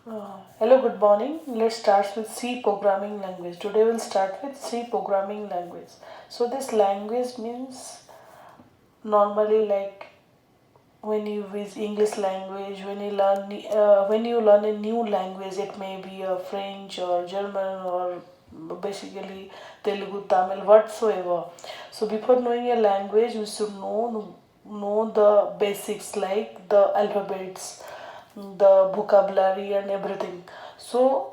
Hello, good morning. Let's start with C programming language. Today we'll start with C programming language. So this language means normally like when you use English language, when you learn a new language, it may be a French or German or basically Telugu, Tamil, whatsoever. So before knowing a language, we should know the basics like the alphabets, the vocabulary, and everything. So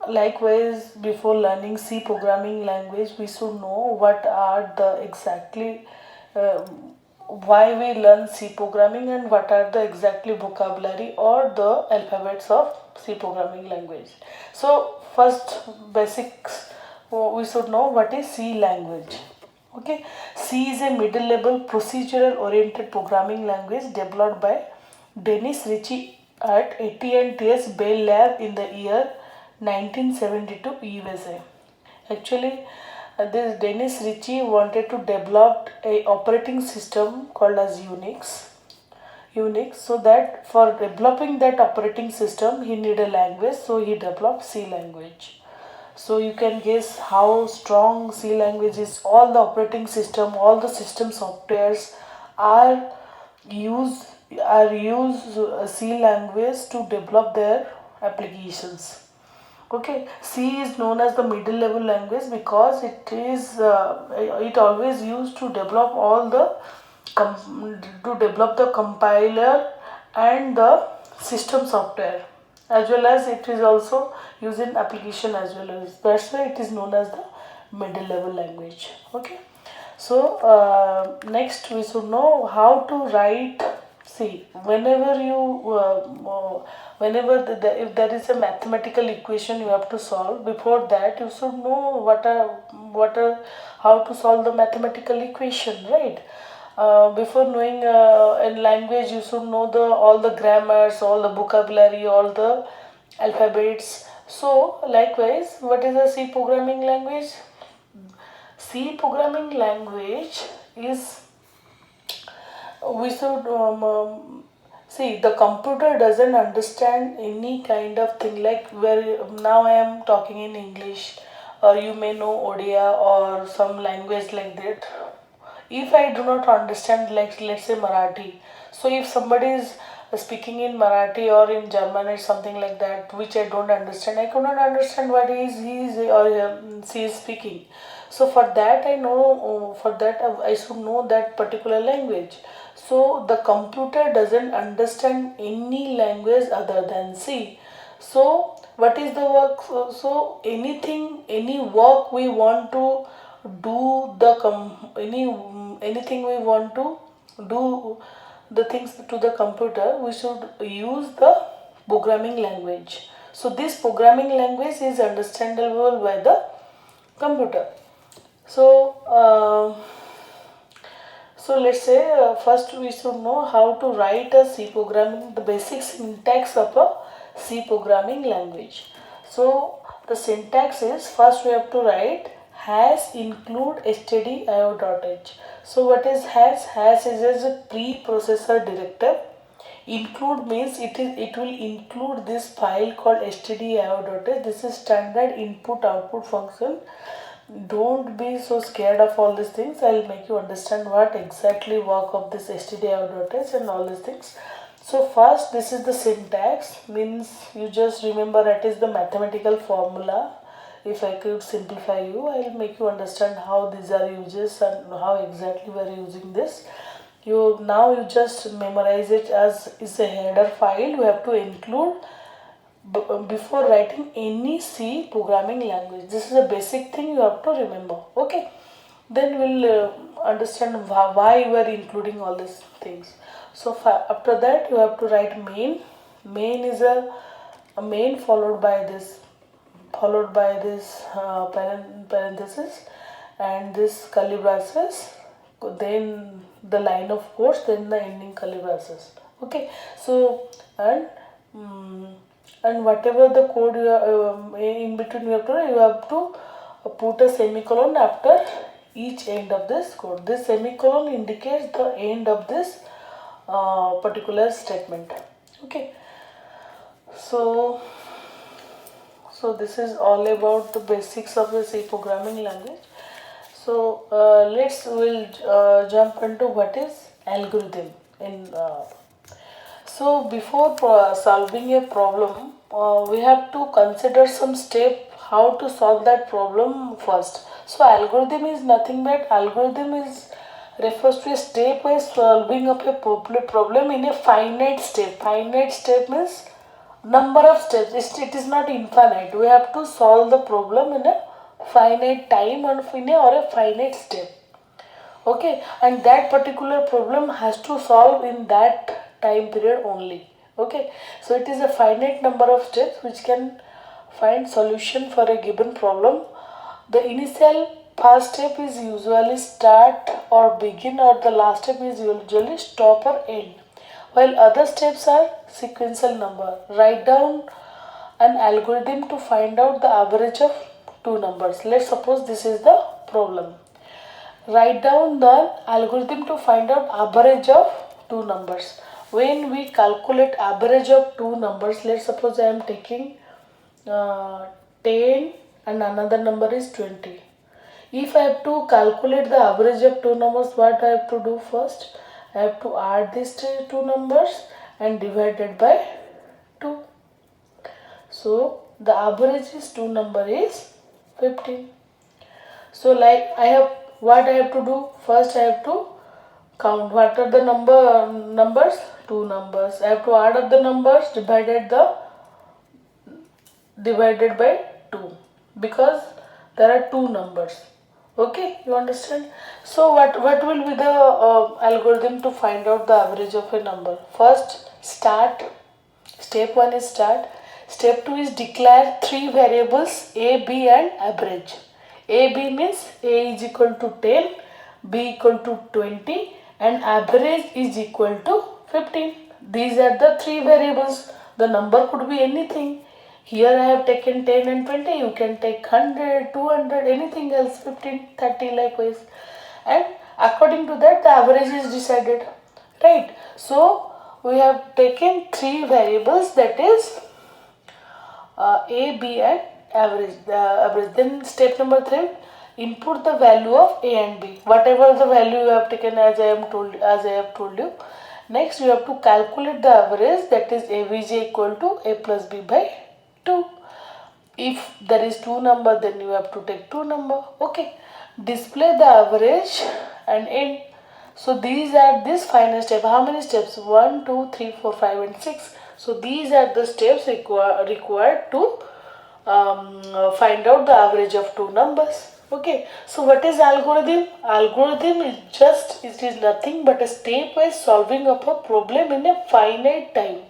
likewise, before learning C programming language, we should know what are the exactly uh, why we learn C programming and what are the exactly vocabulary or the alphabets of C programming language. So first basics, we should know what is C language. Okay, C is a middle level procedural oriented programming language developed by Dennis Ritchie at AT&T's Bell Lab in the year 1972 USA. Actually, this Dennis Ritchie wanted to develop a operating system called as Unix. So that for developing that operating system, he need a language. So he developed C language. So you can guess how strong C language is. All the operating system, all the system softwares are use use C language to develop their applications. Okay, C is known as the middle level language because it always used to develop all the to develop the compiler and the system software, as well as it is also used in application as well as, that's why it is known as the middle level language. Okay, so next we should know how to write. See, if there is a mathematical equation you have to solve, before that you should know what are how to solve the mathematical equation, right? Before knowing a language, you should know the all the grammars, all the vocabulary, all the alphabets. So likewise, what is a C programming language? C programming language is, we should see, the computer doesn't understand any kind of thing like where now I am talking in English, or you may know Odia or some language like that. If I do not understand, like let's say Marathi, so if somebody is speaking in Marathi or in German or something like that, which I don't understand, I cannot understand what he is or she is speaking. So for that I know, for that I should know that particular language. So the computer doesn't understand any language other than C. So what is the work? So anything, any work we want to do, anything we want to do the things to the computer, we should use the programming language. So this programming language is understandable by the computer. So let's say first we should know how to write a C programming, the basic syntax of a C programming language. So the syntax is, first we have to write hash include stdio.h. So what is hash? Hash is a preprocessor directive. Include means it will include this file called stdio.h. This is standard input output function. Don't be so scared of all these things. I'll make you understand what exactly work of this stdio.h and all these things. So first, this is the syntax, means you just remember it is the mathematical formula. If I could simplify you, I'll make you understand how these are uses and how exactly we are using this. You just memorize it as is a header file. You have to include before writing any C programming language. This is a basic thing you have to remember. Okay, then we'll understand why you are including all these things. So after that you have to write main is a main followed by this parenthesis and this curly braces, then the line of course, then the ending curly braces. Okay, so and whatever the code you are, in between you have to put a semicolon after each end of this code. This semicolon indicates the end of this particular statement. Okay, so So this is all about the basics of the C programming language. So we'll jump into what is algorithm in. So before solving a problem, we have to consider some step how to solve that problem first. So algorithm is nothing but algorithm is refers to a step by solving of a problem in a finite step. Finite step means number of steps. It is not infinite. We have to solve the problem in a finite time or a finite step. Okay, and that particular problem has to solve in that time period only. Okay, so it is a finite number of steps which can find solution for a given problem. The initial first step is usually start or begin, or the last step is usually stop or end, while other steps are sequential number. Write down an algorithm to find out the average of two numbers. Let's suppose this is the problem. Write down the algorithm to find out average of two numbers. When we calculate average of two numbers, let's suppose I am taking 10 and another number is 20. If I have to calculate the average of two numbers, what I have to do first? I have to add these two numbers and divide it by 2. So the average is two number is 15. So like what I have to do? First I have to count what are the numbers, two numbers. I have to add up the numbers divided by 2 because there are two numbers. Okay, you understand? So what will be the algorithm to find out the average of a number? First, start. Step 1 is start. Step 2 is declare three variables a, b and average. A, b means a is equal to 10, b equal to 20 and average is equal to 15. These are the three variables. The number could be anything. Here I have taken 10 and 20. You can take 100, 200, anything else, 15, 30 likewise. And according to that the average is decided. Right. So we have taken three variables, that is a, b and average. Then step number 3, input the value of a and b. Whatever the value you have taken as I have told you. Next you have to calculate the average, that is avg equal to a plus b by 2. If there is two number, then you have to take two number. Okay. Display the average and end. So these are this final step. How many steps? 1, 2, 3, 4, 5 and 6. So these are the steps required to find out the average of two numbers. Okay. So what is algorithm? Algorithm is nothing but a stepwise solving of a problem in a finite time.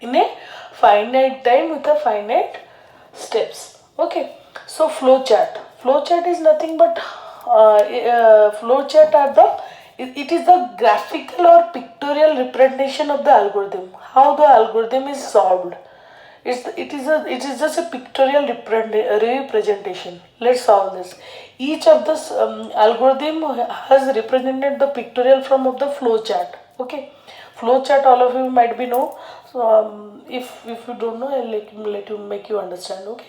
In a finite time with a finite steps. Okay. So flowchart. Flowchart is nothing but flowchart are it is the graphical or pictorial representation of the algorithm. How the algorithm is solved. It is just a pictorial representation. Let's solve this. Each of this algorithm has represented the pictorial form of the flowchart. Okay. Flowchart, all of you might be know. So if you don't know, I'll make you understand. Okay.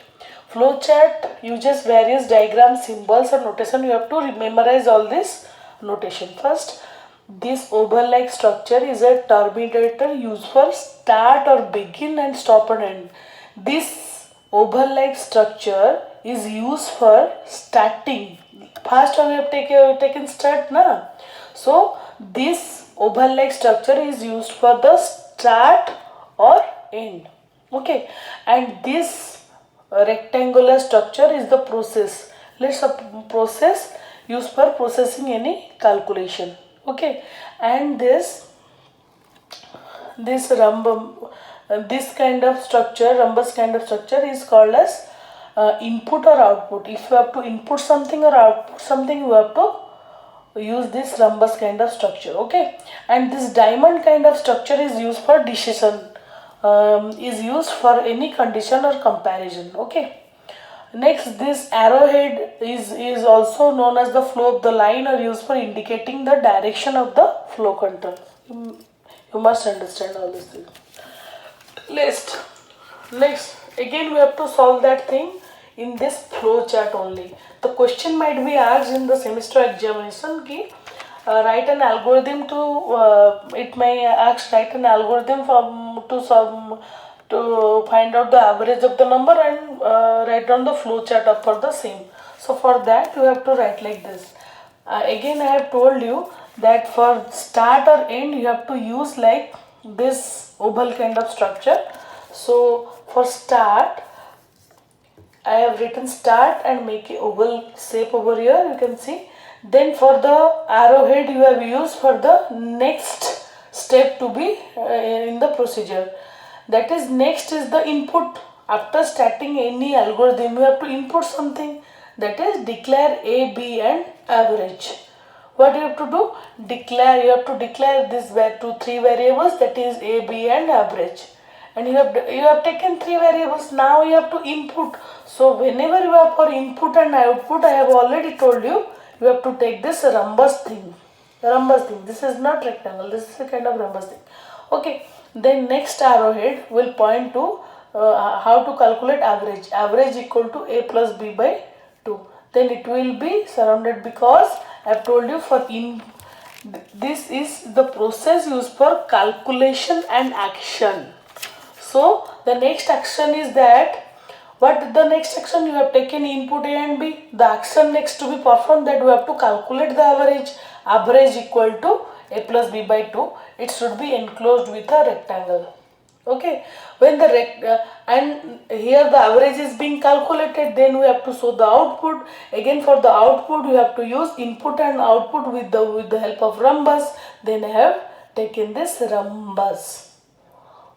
Flowchart uses various diagrams, symbols, or notation. You have to memorize all this notation. First, this oval-like structure is a terminator used for start or begin and stop and end. This oval-like structure is used for starting. First we have taken start na. So this oval-like structure is used for the start or end. Okay, and this rectangular structure is the process. Let's process used for processing any calculation. Okay, and this kind of structure, rhombus kind of structure is called as input or output. If you have to input something or output something, you have to use this rhombus kind of structure. Okay, and this diamond kind of structure is used for decision, is used for any condition or comparison. Okay. Next, this arrowhead is also known as the flow of the line or used for indicating the direction of the flow control. You must understand all these things. Next, again we have to solve that thing in this flow chart only. The question might be asked in the semester examination ki write an algorithm to it may ask write an algorithm from to some to find out the average of the number and write down the flow chart up for the same. So for that you have to write like this. Again I have told you that for start or end you have to use like this oval kind of structure. So for start I have written start and make a oval shape over here, you can see. Then for the arrowhead you have used for the next step to be in the procedure. That is, next is the input. After starting any algorithm you have to input something, that is declare A, B and average. What you have to do? You have to declare this three variables, that is A, B and average. And you have taken three variables. Now you have to input. So whenever you have for input and output, I have already told you, you have to take this rhombus thing. This is not rectangle. This is a kind of rhombus thing. Okay. Then next arrowhead will point to how to calculate average. Average equal to A plus B by 2. Then it will be surrounded, because I have told you this is the process used for calculation and action. So the next action is that, what the next action, you have taken input A and B. The action next to be performed, that we have to calculate the average. Average equal to A plus B by 2. It should be enclosed with a rectangle. Okay. When the and here the average is being calculated, then we have to show the output. Again for the output you have to use input and output with the help of rhombus. Then I have taken this rhombus.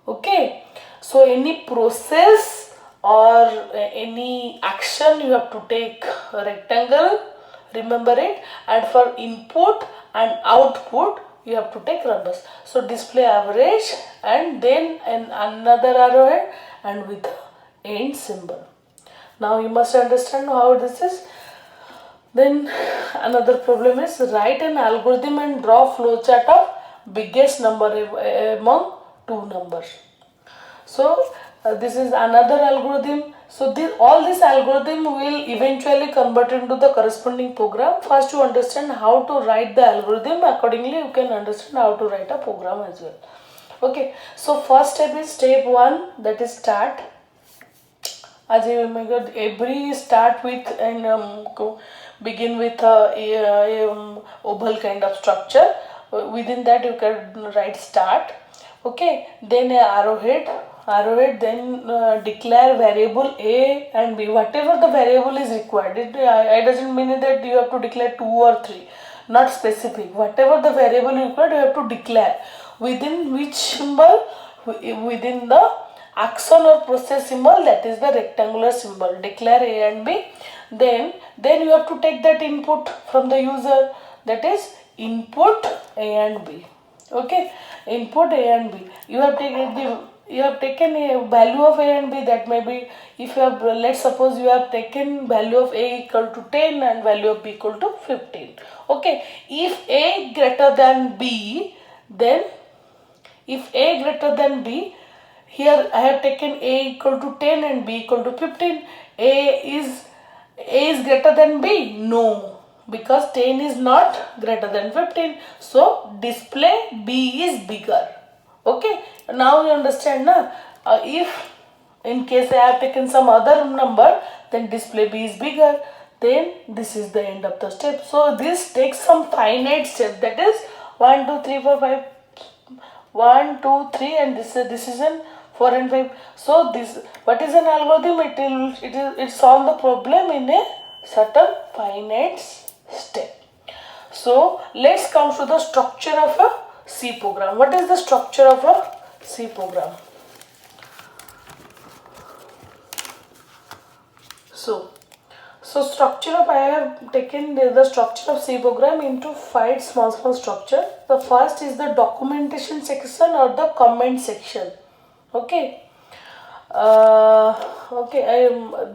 Okay. So any process or any action you have to take a rectangle, remember it, and for input and output you have to take rhombus. So display average and then another arrowhead and with the end symbol. Now you must understand how this is. Then another problem is write an algorithm and draw flowchart of biggest number among two numbers. So this is another algorithm. So all this algorithm will eventually convert into the corresponding program. First you understand how to write the algorithm. Accordingly you can understand how to write a program as well. Okay. So first step is step 1, that is start. As you may go, every start with and begin with a oval kind of structure. Within that you can write start. Okay. Then a arrowhead, then declare variable A and B, whatever the variable is required. It doesn't mean that you have to declare 2 or 3, not specific. Whatever the variable required you have to declare. Within which symbol? Within the action or process symbol, that is the rectangular symbol. Declare A and B. Then you have to take that input from the user, that is input A and B. Okay, input A and B. You have taken a value of A and B, that may be, if you have, let's suppose you have taken value of A equal to 10 and value of B equal to 15. Okay, if A greater than B, then if A greater than B, here I have taken A equal to 10 and B equal to 15. A is greater than B? No, because 10 is not greater than 15. So display B is bigger. Okay, now you understand na? If in case I have taken some other number, then display B is bigger. Then this is the end of the step. So this takes some finite step, that is 1, 2, 3, 4, 5. 1, 2, 3 and this is an 4 and 5. So this, what is an algorithm? It solve the problem in a certain finite step. So let's come to the structure of a C program. What is the structure of a C program? So structure of, I have taken the structure of C program into 5 small structure. The first is the documentation section or the comment section. Okay.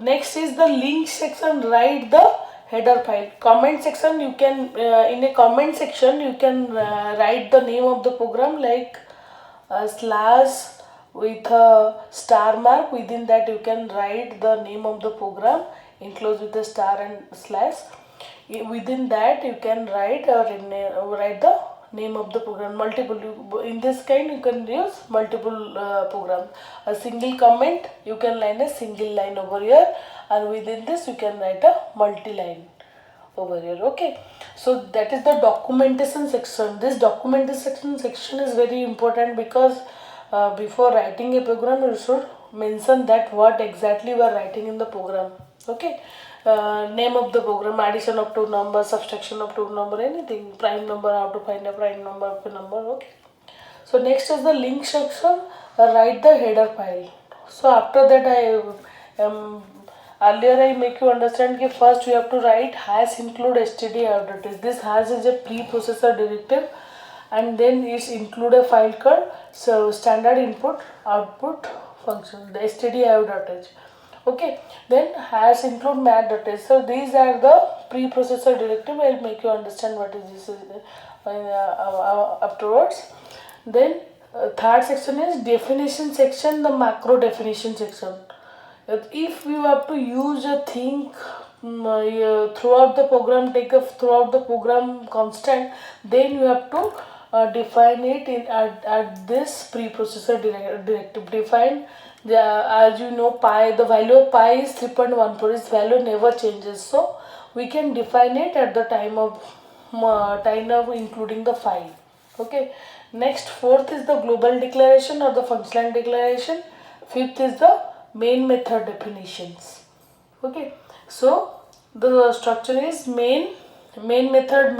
Next is the link section. Write the header file. Comment section, you can in a comment section you can write the name of the program, like slash with a star mark. Within that you can write the name of the program enclosed with a star and slash. Within that you can write the name of the program. Multiple, in this kind you can use multiple program. A single comment you can line a single line over here, and within this you can write a multi-line over here. Okay, so that is the documentation section. This documentation section is very important because before writing a program you should mention that what exactly we are writing in the program. Okay, name of the program, addition of two numbers, subtraction of two number, anything, prime number, how to find a prime number of a number. Okay, so next is the link section. Write the header file. So after that earlier I make you understand that first you have to write hash include std. This hash is a preprocessor directive, and then it's include a file called so standard input output function, the std.h. Okay, then hash include mat.h. So these are the preprocessor directive. I'll make you understand what is this afterwards. Then third section is definition section, the macro definition section. If you have to use a thing throughout the program, take a throughout the program constant, then you have to define it at this preprocessor directive. Define the, as you know, pi, the value of pi is 3.14. Its value never changes, so we can define it at the time of including the file. Okay, next, fourth is the global declaration or the functional declaration. Fifth is the main method definitions. Okay, so the structure is main method.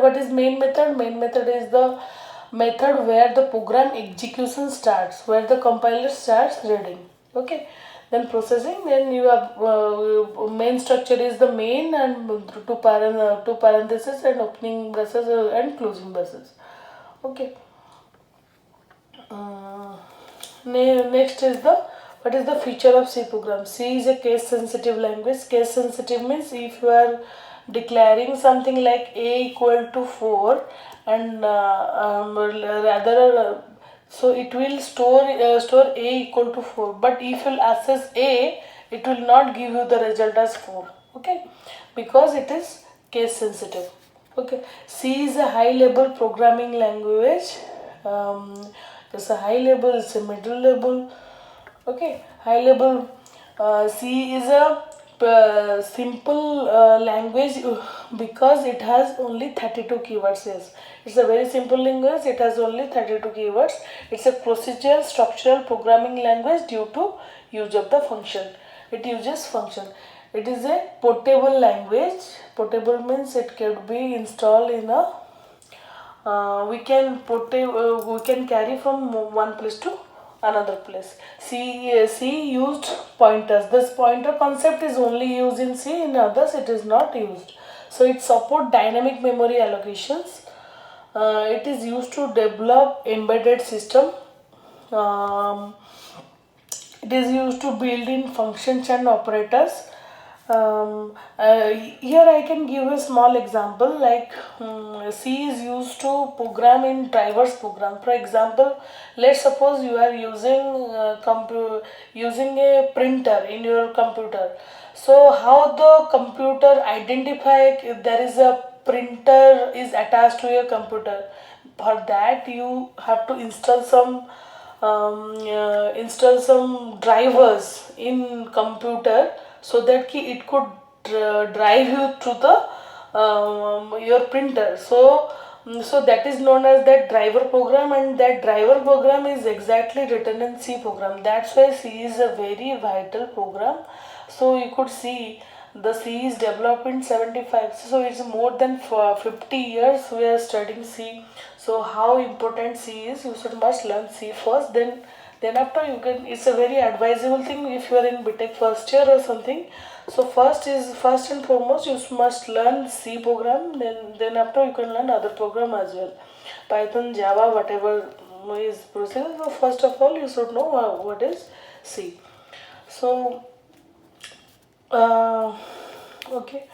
What is main method? Main method is the method where the program execution starts, where the compiler starts reading. Okay, then processing, then you have main structure is the main and two parentheses and opening braces and closing braces. Okay, next is the what is the feature of C program. C is a case sensitive language. Case sensitive means if you are declaring something like a equal to 4 and rather so it will store a equal to 4, but if you access a, it will not give you the result as 4. Okay, because it is case sensitive. Okay, C is a high level programming language. It's a high level, it's a middle level. Okay, high level. C is a simple language because it has only 32 keywords. Yes, it's a very simple language. It has only 32 keywords. It's a procedural structural programming language due to use of the function. It uses function. It is a portable language. Portable means it can be installed in a we can carry from one place to another place. C used pointers. This pointer concept is only used in C, in others it is not used. So it support dynamic memory allocations. It is used to develop embedded system. Um, it is used to build in functions and operators. Here I can give a small example like C is used to program in drivers program. For example, let's suppose you are using a printer in your computer. So how the computer identify if there is a printer is attached to your computer? For that you have to install some drivers in computer so that it could drive you through the your printer. So that is known as that driver program, and that driver program is exactly written in C program. That's why C is a very vital program. So you could see the C is developed in 75. So it's more than 50 years we are studying C. So how important C is, you should must learn C first, then after you can, it's a very advisable thing if you are in BTech first year or something. So first and foremost you must learn C program, then after you can learn other program as well, Python, Java, whatever is procedure. So first of all you should know what is C. So okay.